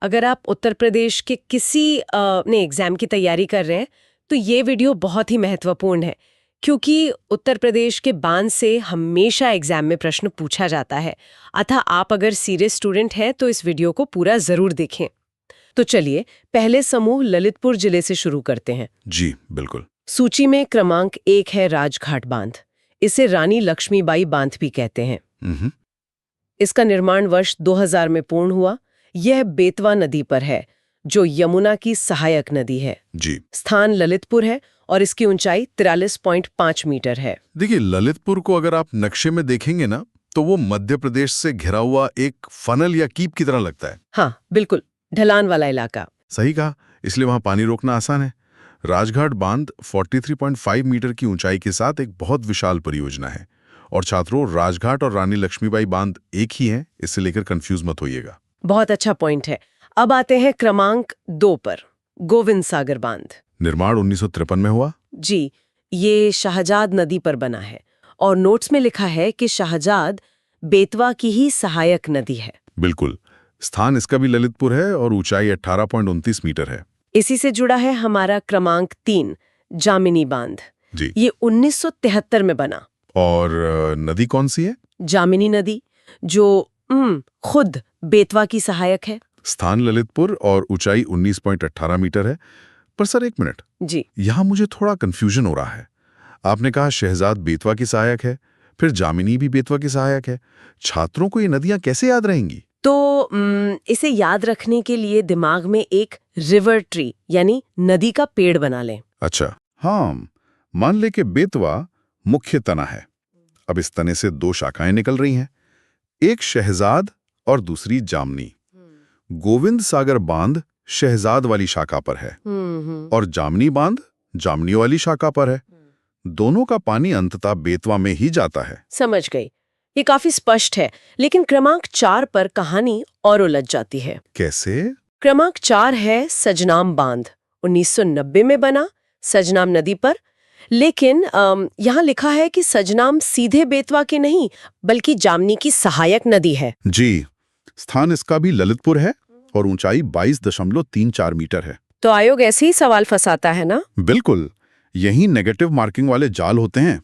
अगर आप उत्तर प्रदेश के किसी ने एग्जाम की तैयारी कर रहे हैं तो ये वीडियो बहुत ही महत्वपूर्ण है, क्योंकि उत्तर प्रदेश के बांध से हमेशा एग्जाम में प्रश्न पूछा जाता है। अतः आप अगर सीरियस स्टूडेंट हैं तो इस वीडियो को पूरा जरूर देखें। तो चलिए पहले समूह ललितपुर जिले से शुरू करते हैं। जी बिल्कुल। सूची में क्रमांक 1 है राजघाट बांध। इसे रानी लक्ष्मीबाई बांध भी कहते हैं। इसका निर्माण वर्ष 2000 में पूर्ण हुआ। यह बेतवा नदी पर है, जो यमुना की सहायक नदी है। जी। स्थान ललितपुर है और इसकी ऊंचाई 43.5 मीटर है। देखिए, ललितपुर को अगर आप नक्शे में देखेंगे ना, तो वो मध्य प्रदेश से घिरा हुआ एक फनल या कीप की तरह लगता है। हाँ बिल्कुल, ढलान वाला इलाका। सही कहा, इसलिए वहां पानी रोकना आसान है। राजघाट बांध 43.5 मीटर की ऊंचाई के साथ एक बहुत विशाल परियोजना है। और छात्रों, राजघाट और रानी लक्ष्मीबाई बांध एक ही हैं, इससे लेकर कंफ्यूज मत होइएगा। बहुत अच्छा पॉइंट है। अब आते हैं क्रमांक 2 पर, गोविंद सागर बांध। निर्माण 1953 में हुआ। जी, ये शाहजाद नदी पर बना है और नोट्स में लिखा है कि शाहजाद बेतवा की ही सहायक नदी है। बिल्कुल, स्थान इसका भी ललितपुर है और ऊंचाई 18.29 मीटर है। इसी से जुड़ा है हमारा क्रमांक 3, जामिनी बांध। जी। ये 1973 में बना। और नदी कौन सी है? जामिनी नदी, जो खुद बेतवा की सहायक है। स्थान ललितपुर और ऊंचाई 19.18 मीटर है। पर सर एक मिनट जी, यहाँ मुझे थोड़ा कंफ्यूजन हो रहा है। आपने कहा शहजाद बेतवा की सहायक है, फिर जामिनी भी बेतवा की सहायक है। छात्रों को ये नदियां कैसे याद रहेंगी? तो इसे याद रखने के लिए दिमाग में एक रिवर ट्री यानी नदी का पेड़ बना लें। अच्छा, हाँ, मान ले कि बेतवा मुख्य तना है। अब इस तने से 2 शाखाएं निकल रही हैं, एक शहजाद और दूसरी जामनी। गोविंद सागर बांध शहजाद वाली शाखा पर है और जामनी बांध जामनी वाली शाखा पर है। दोनों का पानी अंततः बेतवा में ही जाता है। समझ गई, ये काफी स्पष्ट है। लेकिन क्रमांक 4 पर कहानी और उलझ जाती है। कैसे? क्रमांक 4 है सजनाम बांध। 1990 में बना, सजनाम नदी पर। लेकिन यहाँ लिखा है कि सजनाम सीधे बेतवा के नहीं बल्कि जामनी की सहायक नदी है। जी, स्थान इसका भी ललितपुर है और ऊंचाई 22.34 मीटर है। तो आयोग ऐसे ही सवाल फंसाता है ना? बिल्कुल, यही नेगेटिव मार्किंग वाले जाल होते हैं।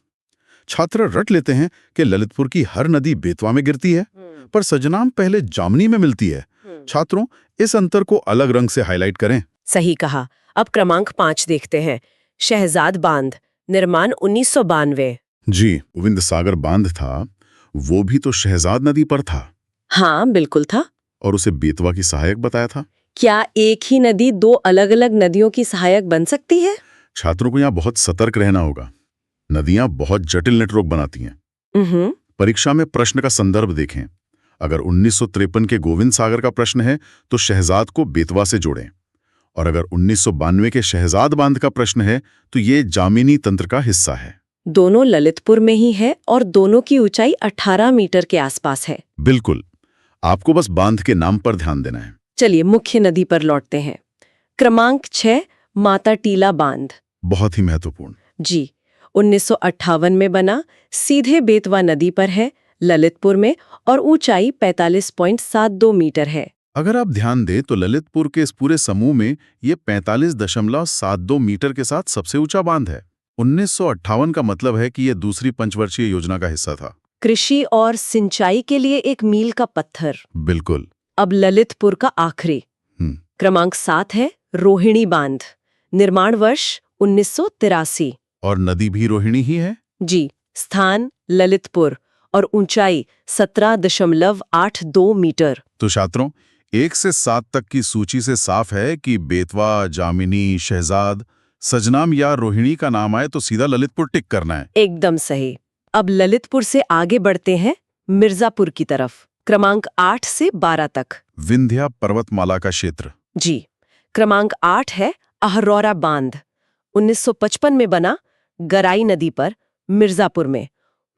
छात्र रट लेते हैं कि ललितपुर की हर नदी बेतवा में गिरती है, पर सजनाम पहले जामनी में मिलती है। छात्रों, इस अंतर को अलग रंग से हाईलाइट करें। सही कहा। अब क्रमांक 5 देखते हैं, शहजाद बांध। निर्माण 1992। जी, गोविंद सागर बांध था, वो भी तो शहजाद नदी पर था। हाँ बिल्कुल था। और उसे बेतवा की सहायक बताया था। क्या एक ही नदी 2 अलग-अलग नदियों की सहायक बन सकती है? छात्रों को यहाँ बहुत सतर्क रहना होगा। नदियां बहुत जटिल नेटवर्क बनाती हैं। परीक्षा में प्रश्न का संदर्भ देखें। अगर 1953 के गोविंद सागर का प्रश्न है तो शहजाद को बेतवा से जोड़ें, और अगर 1992 के शहजाद बांध का प्रश्न है तो ये जामिनी तंत्र का हिस्सा है। दोनों ललितपुर में ही है और दोनों की ऊंचाई 18 मीटर के आसपास है। बिल्कुल, आपको बस बांध के नाम पर ध्यान देना है। चलिए मुख्य नदी पर लौटते हैं। क्रमांक 6, माता टीला बांध। बहुत ही महत्वपूर्ण। जी, 1958 में बना, सीधे बेतवा नदी पर है, ललितपुर में, और ऊंचाई 45.72 मीटर है। अगर आप ध्यान दें तो ललितपुर के इस पूरे समूह में ये 45.72 मीटर के साथ सबसे ऊंचा बांध है। 1958 का मतलब है कि यह दूसरी पंचवर्षीय योजना का हिस्सा था। कृषि और सिंचाई के लिए एक मील का पत्थर। बिल्कुल। अब ललितपुर का आखिरी क्रमांक 7 है रोहिणी बांध। निर्माण वर्ष 1983। और नदी भी रोहिणी ही है। जी, स्थान ललितपुर और ऊंचाई 17.82 मीटर। तो छात्रों, 1 से 7 तक की सूची से साफ है कि बेतवा, जामिनी, शहजाद, सजनाम या रोहिणी का नाम आए तो सीधा ललितपुर टिक करना है। एकदम सही। अब ललितपुर से आगे बढ़ते हैं मिर्जापुर की तरफ। क्रमांक 8 से 12 तक। विंध्या पर्वतमाला का क्षेत्र। जी, क्रमांक 8 है अहरौरा बांध। 1955 में बना, गराई नदी पर, मिर्जापुर में।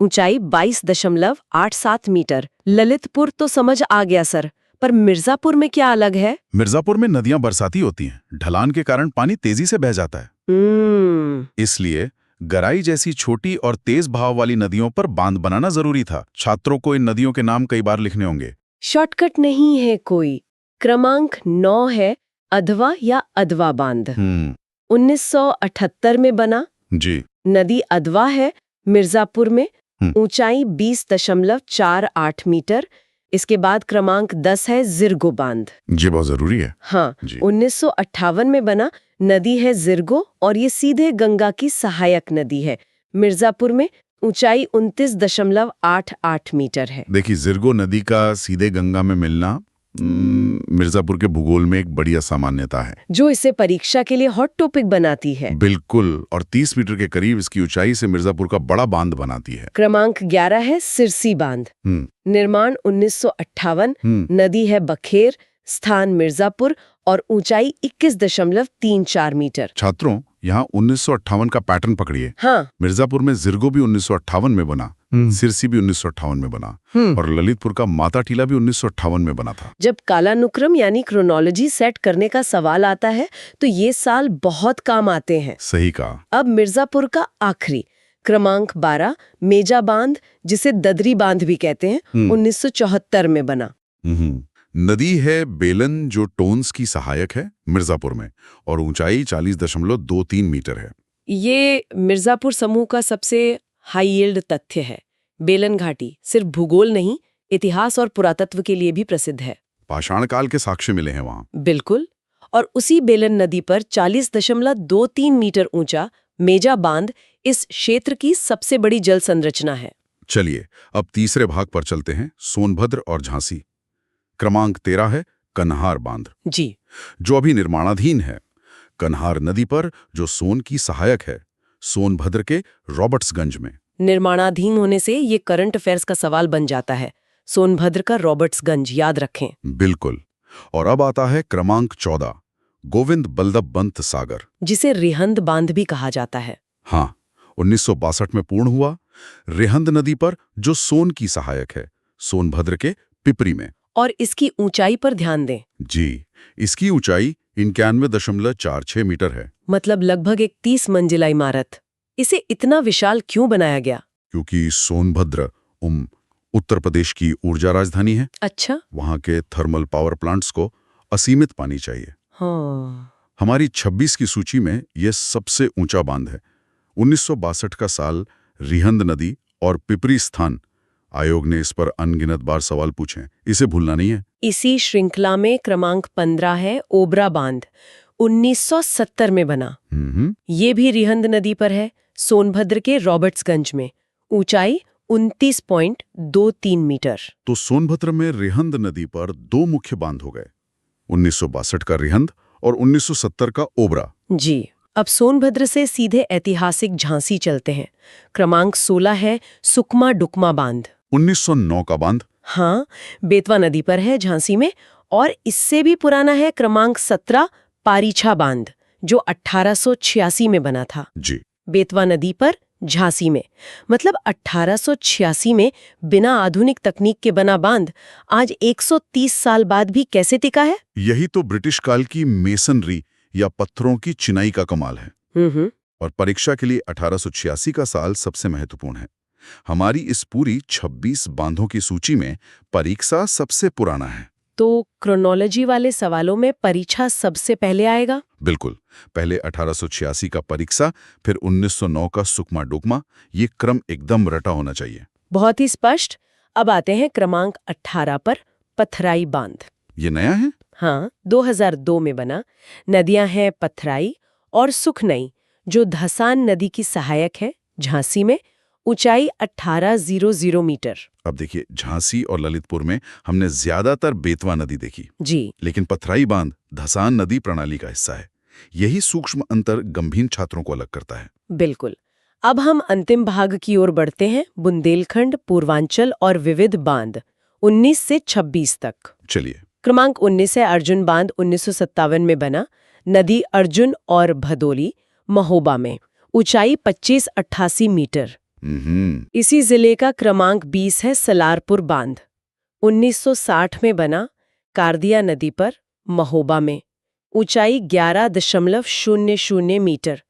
ऊंचाई 22.87 मीटर। ललितपुर तो समझ आ गया सर, पर मिर्जापुर में क्या अलग है? मिर्जापुर में नदियां बरसाती होती हैं, ढलान के कारण पानी तेजी से बह जाता है। इसलिए गराई जैसी छोटी और तेज बहाव वाली नदियों पर बांध बनाना जरूरी था। छात्रों को इन नदियों के नाम कई बार लिखने होंगे। शॉर्टकट नहीं है कोई। क्रमांक 9 है अधवा या अधवा बांध। 1978 में बना। जी। नदी अधवा है, मिर्जापुर में, ऊंचाई 20.48 मीटर। इसके बाद क्रमांक 10 है जिरगो बांध। जी, बहुत जरूरी है। हाँ, 1958 में बना। नदी है जिरगो और ये सीधे गंगा की सहायक नदी है। मिर्जापुर में, ऊंचाई 29.88 मीटर है। देखिए, जिरगो नदी का सीधे गंगा में मिलना मिर्जापुर के भूगोल में एक बड़ी असामान्यता है, जो इसे परीक्षा के लिए हॉट टॉपिक बनाती है। बिल्कुल, और 30 मीटर के करीब इसकी ऊंचाई से मिर्जापुर का बड़ा बांध बनाती है। क्रमांक 11 है सिरसी बांध। निर्माण 1958। नदी है बखेर, स्थान मिर्जापुर और ऊंचाई 21.34 मीटर। छात्रों, यहाँ 1958 का पैटर्न पकड़िए। हाँ, मिर्जापुर में जिरगो भी 1958 में बना, सिरसी भी 1958 में बना, और ललितपुर का माता टीला भी 1958 में बना था। जब कालानुक्रम यानी क्रोनोलॉजी सेट करने का सवाल आता है तो ये साल बहुत काम आते हैं। सही कहा। अब मिर्जापुर का आखिरी क्रमांक 12 मेजा बांध, जिसे ददरी बांध भी कहते हैं, 1974 में बना। नदी है बेलन, जो टोन्स की सहायक है मिर्जापुर में, और ऊंचाई 40.23 मीटर है। ये मिर्जापुर समूह का सबसे हाई यील्ड तथ्य है। बेलन घाटी सिर्फ भूगोल नहीं, इतिहास और पुरातत्व के लिए भी प्रसिद्ध है। पाषाण काल के साक्ष्य मिले हैं वहां। बिल्कुल। और उसी बेलन नदी पर 40.23 मीटर ऊंचा मेजा बांध इस क्षेत्र की सबसे बड़ी जल संरचना है। चलिए, अब तीसरे भाग पर चलते हैं, सोनभद्र और झांसी। क्रमांक 13 है कन्हार बांध। जी, जो अभी निर्माणाधीन है। कन्हार नदी पर, जो सोन की सहायक है, सोनभद्र के रॉबर्ट्सगंज में। निर्माणाधीन होने से ये करंट अफेयर्स का सवाल बन जाता है। सोनभद्र का रॉबर्ट्सगंज याद रखें। बिल्कुल। और अब आता है क्रमांक 14, गोविंद बल्लभ पंत सागर, जिसे रिहंद बांध भी कहा जाता है। हाँ, 1962 में पूर्ण हुआ। रिहंद नदी पर, जो सोन की सहायक है, सोनभद्र के पिपरी में। और इसकी ऊंचाई पर ध्यान दें। जी, इसकी ऊंचाई 91.46 मीटर है। मतलब लगभग एक 30 मंजिला इमारत। इसे इतना विशाल क्यों बनाया गया? क्योंकि सोनभद्र उत्तर प्रदेश की ऊर्जा राजधानी है। अच्छा। वहां के थर्मल पावर प्लांट्स को असीमित पानी चाहिए। हाँ। हमारी 26 की सूची में यह सबसे ऊंचा बांध है। 1962 का साल, रिहंद नदी और पिपरी स्थान। आयोग ने इस पर अनगिनत बार सवाल पूछे, इसे भूलना नहीं है। इसी श्रृंखला में क्रमांक 15 है ओबरा बांध, 1970 में बना। ये भी रिहंद नदी पर है, सोनभद्र के रॉबर्ट्सगंज में। ऊंचाई 29.23 मीटर। तो सोनभद्र में रिहंद नदी पर दो मुख्य बांध हो गए, 1962 का रिहंद और 1970 का ओबरा। जी। अब सोनभद्र से सीधे ऐतिहासिक झांसी चलते हैं। क्रमांक 16 है सुकमा डुकमा बांध, 1909 का बांध। हाँ, बेतवा नदी पर है झांसी में। और इससे भी पुराना है क्रमांक 17 पारीछा बांध, जो 1886 में बना था। जी। बेतवा नदी पर झांसी में। मतलब 1886 में बिना आधुनिक तकनीक के बना बांध आज 130 साल बाद भी कैसे टिका है? यही तो ब्रिटिश काल की मेसनरी या पत्थरों की चिनाई का कमाल है। और परीक्षा के लिए 1886 का साल सबसे महत्वपूर्ण है। हमारी इस पूरी 26 बांधों की सूची में परीक्षा सबसे पुराना है। तो क्रोनोलॉजी वाले सवालों में परीक्षा सबसे पहले आएगा? बिल्कुल। पहले 1886 का परीक्षा, फिर 1909 का सुकमा डुकमा। ये क्रम एकदम रटा होना चाहिए। बहुत ही स्पष्ट। अब आते हैं क्रमांक 18 पर, पथराई बांध। ये नया है? हाँ, 2002 में बना। नदियां हैं पथराई और सुखनई, जो धसान नदी की सहायक है, झांसी में। ऊंचाई 1800 मीटर। अब देखिए, झांसी और ललितपुर में हमने ज्यादातर बेतवा नदी देखी। जी। लेकिन पथराई बांध धसान नदी प्रणाली का हिस्सा है। यही सूक्ष्म अंतर गंभीर छात्रों को अलग करता है। बिल्कुल। अब हम अंतिम भाग की ओर बढ़ते हैं, बुंदेलखंड, पूर्वांचल और विविध बांध, 19 से 26 तक। चलिए। क्रमांक 19 है अर्जुन बांध, 1957 में बना। नदी अर्जुन और भदोली, महोबा में। ऊंचाई 2588 मीटर। इसी जिले का क्रमांक 20 है सलारपुर बांध, 1960 में बना। कारदिया नदी पर, महोबा में। ऊंचाई 11.00 मीटर।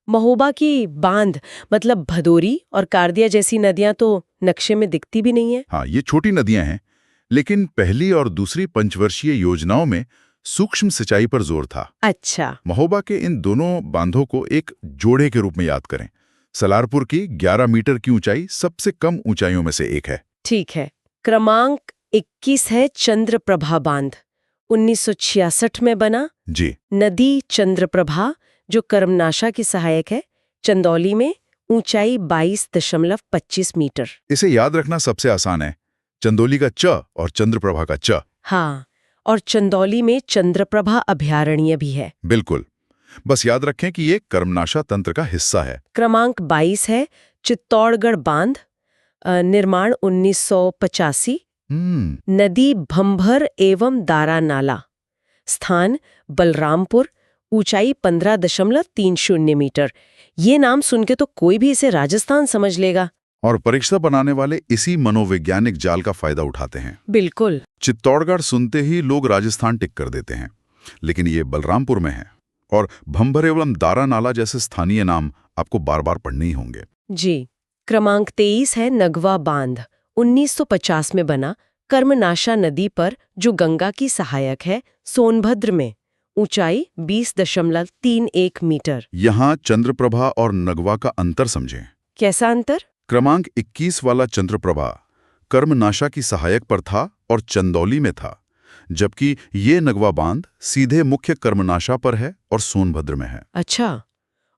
महोबा की बांध मतलब भदोरी और कारदिया जैसी नदियां तो नक्शे में दिखती भी नहीं है। हाँ, ये छोटी नदियां हैं, लेकिन पहली और दूसरी पंचवर्षीय योजनाओं में सूक्ष्म सिंचाई पर जोर था। अच्छा। महोबा के इन दोनों बांधों को एक जोड़े के रूप में याद करें। सलारपुर की 11 मीटर की ऊंचाई सबसे कम ऊंचाइयों में से एक है। ठीक है। क्रमांक 21 है चंद्रप्रभा बांध, 1966 में बना। जी। नदी चंद्रप्रभा जो कर्मनाशा की सहायक है, चंदौली में, ऊंचाई 22.25 मीटर। इसे याद रखना सबसे आसान है, चंदौली का च और चंद्रप्रभा का च। हाँ, और चंदौली में चंद्रप्रभा अभयारण्य भी है। बिल्कुल, बस याद रखें कि ये कर्मनाशा तंत्र का हिस्सा है। क्रमांक 22 है चित्तौड़गढ़ बांध, निर्माण 1985। नदी भंभर एवं दारा नाला, स्थान बलरामपुर, ऊंचाई 15.30 मीटर। ये नाम सुन के तो कोई भी इसे राजस्थान समझ लेगा। और परीक्षा बनाने वाले इसी मनोवैज्ञानिक जाल का फायदा उठाते हैं। बिल्कुल। चित्तौड़गढ़ सुनते ही लोग राजस्थान टिक कर देते हैं, लेकिन ये बलरामपुर में है। और भंभर एवं दारा नाला जैसे स्थानीय नाम आपको बार बार पढ़ने ही होंगे। जी। क्रमांक 23 है नगवा बांध, 1950 में बना, कर्मनाशा नदी पर जो गंगा की सहायक है, सोनभद्र में, ऊंचाई 20.31 मीटर। यहाँ चंद्रप्रभा और नगवा का अंतर समझें। कैसा अंतर? क्रमांक 21 वाला चंद्रप्रभा कर्मनाशा की सहायक पर था और चंदौली में था, जबकि ये नगवा बांध सीधे मुख्य कर्मनाशा पर है और सोनभद्र में है। अच्छा,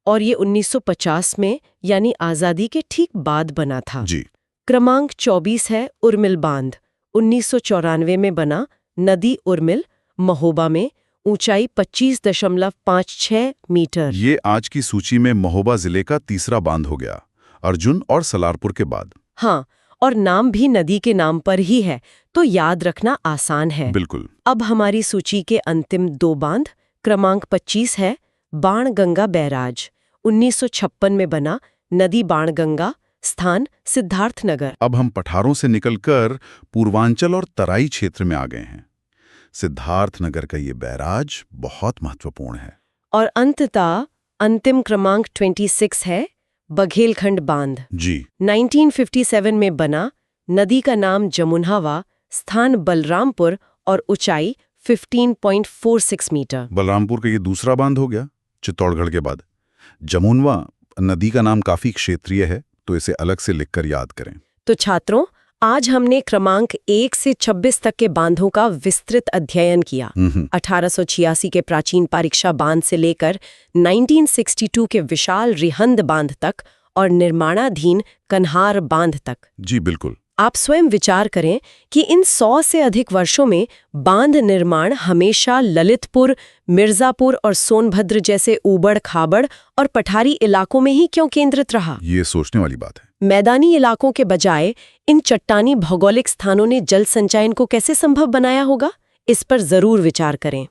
और ये 1950 में यानी आजादी के ठीक बाद बना था। जी। क्रमांक 24 है उर्मिल बांध, 1994 में बना, नदी उर्मिल, महोबा में, ऊंचाई 25.56 मीटर। ये आज की सूची में महोबा जिले का तीसरा बांध हो गया, अर्जुन और सलारपुर के बाद। हाँ, और नाम भी नदी के नाम पर ही है, तो याद रखना आसान है। बिल्कुल। अब हमारी सूची के अंतिम 2 बांध। क्रमांक 25 है बाणगंगा बैराज, 1956 में बना, नदी बाणगंगा, स्थान सिद्धार्थनगर। अब हम पठारों से निकलकर पूर्वांचल और तराई क्षेत्र में आ गए हैं। सिद्धार्थनगर का ये बैराज बहुत महत्वपूर्ण है। और अंततः अंतिम क्रमांक 26 है बघेलखंड बांध। जी। 1957 में बना, नदी का नाम जमुनहावा, स्थान बलरामपुर और ऊंचाई 15.46 मीटर। बलरामपुर का ये दूसरा बांध हो गया चित्तौड़गढ़ के बाद। जमुनवा नदी का नाम काफी क्षेत्रीय है, तो इसे अलग से लिखकर याद करें। तो छात्रों, आज हमने क्रमांक 1 से 26 तक के बांधों का विस्तृत अध्ययन किया। 1886 के प्राचीन परीक्षा बांध से लेकर 1962 के विशाल रिहंद बांध तक और निर्माणाधीन कन्हार बांध तक। जी बिल्कुल। आप स्वयं विचार करें कि इन 100 से अधिक वर्षों में बांध निर्माण हमेशा ललितपुर, मिर्जापुर और सोनभद्र जैसे ऊबड़ खाबड़ और पठारी इलाकों में ही क्यों केंद्रित रहा? ये सोचने वाली बात है। मैदानी इलाकों के बजाय इन चट्टानी भौगोलिक स्थानों ने जल संचयन को कैसे संभव बनाया होगा? इस पर जरूर विचार करें।